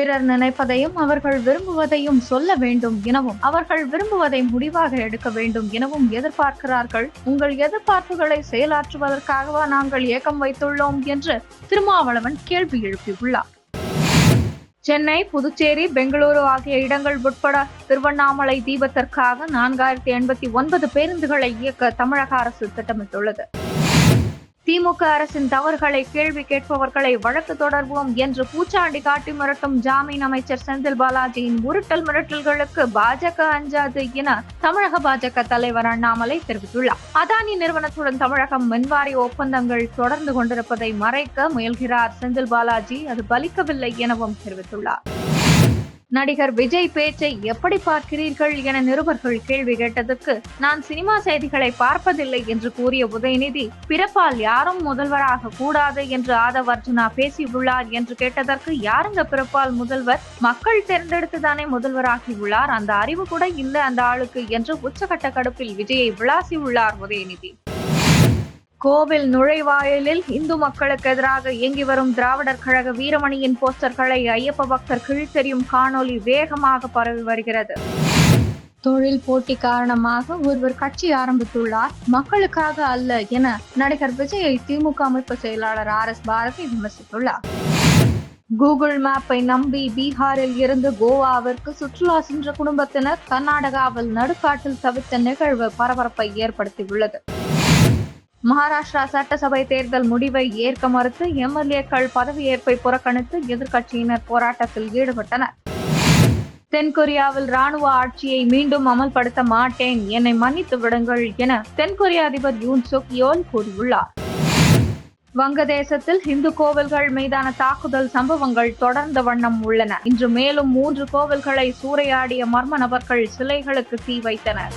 பிறர் நினைப்பதையும் அவர்கள் விரும்புவதையும் சொல்ல வேண்டும் எனவும் அவர்கள் விரும்புவதை முடிவாக எடுக்க வேண்டும் எனவும் எதிர்பார்க்கிறார்கள். உங்கள் எதிர்பார்ப்புகளை செயலாற்றுவதற்காகவா நாங்கள் ஏக்கம் வைத்துள்ளோம் என்று திருமாவளவன் கேள்வி எழுப்பியுள்ளார். சென்னை, புதுச்சேரி, பெங்களூரு ஆகிய இடங்கள் உட்பட திருவண்ணாமலை தீபத்திற்காக 4089 பேருந்துகளை இயக்க தமிழக அரசு திட்டமிட்டுள்ளது. திமுக அரசின் தவறுகளை கேள்வி கேட்பவர்களை வழக்கு தொடர்வோம் என்று பூச்சாண்டி காட்டி மிரட்டும் ஜாமீன் அமைச்சர் செந்தில் பாலாஜியின் உருட்டல் மிரட்டல்களுக்கு பாஜக அஞ்சாது என தமிழக பாஜக தலைவர் அண்ணாமலை தெரிவித்துள்ளார். அதானி நிறுவனத்துடன் தமிழகம் மின்வாரிய ஒப்பந்தங்கள் தொடர்ந்து கொண்டிருப்பதை மறைக்க முயல்கிறார் செந்தில் பாலாஜி. அது பலிக்கவில்லை எனவும் தெரிவித்துள்ளார். நடிகர் விஜய் பேச்சை எப்படி பார்க்கிறீர்கள் என நிருபர்கள் கேள்வி கேட்டதற்கு, நான் சினிமா செய்திகளை பார்ப்பதில்லை என்று கூறிய உதயநிதி, பிறப்பால் யாரும் முதல்வராக கூடாது என்று ஆதவ் அர்ஜுனா பேசியுள்ளார் என்று கேட்டதற்கு, யாருங்க பிறப்பால் முதல்வர்? மக்கள் தேர்ந்தெடுத்துதானே முதல்வராகி உள்ளார், அந்த அறிவு கூட இல்ல அந்த ஆளுக்கு என்று உச்சகட்ட கடுப்பில் விஜயை விளாசியுள்ளார் உதயநிதி. கோவில் நுழைவாயிலில் இந்து மக்களுக்கு எதிராக இயங்கி வரும் திராவிடர் கழக வீரமணியின் போஸ்டர்களை ஐயப்ப பக்தர் கிழித்தெறியும் காணொலி வேகமாக பரவி வருகிறது. தொழில் போட்டி காரணமாக ஒருவர் கட்சி ஆரம்பித்துள்ளார், மக்களுக்காக அல்ல என நடிகர் விஜயை திமுக அமைப்பு செயலாளர் RS பாரதி விமர்சித்துள்ளார். கூகுள் மேப்பை நம்பி பீகாரில் இருந்து கோவாவிற்கு சுற்றுலா சென்ற குடும்பத்தினர் கர்நாடகாவில் நடுக்காட்டில் தவித்த நிகழ்வு பரபரப்பை ஏற்படுத்தியுள்ளது. மகாராஷ்டிரா சட்டசபை தேர்தல் முடிவை ஏற்க மறுத்து MLA-க்கள் பதவியேற்பை புறக்கணித்து எதிர்க்கட்சியினர் போராட்டத்தில் ஈடுபட்டனர். தென்கொரியாவில் ராணுவ ஆட்சியை மீண்டும் அமல்படுத்த மாட்டேன், என்னை மன்னித்து விடுங்கள் என தென்கொரிய அதிபர் யூன் சுக் யோல் கூறியுள்ளார். வங்கதேசத்தில் இந்து கோவில்கள் மீதான தாக்குதல் சம்பவங்கள் தொடர்ந்த வண்ணம் உள்ளன. இன்று மேலும் 3 கோவில்களை சூறையாடிய மர்ம நபர்கள் சிலைகளுக்கு தீ வைத்தனர்.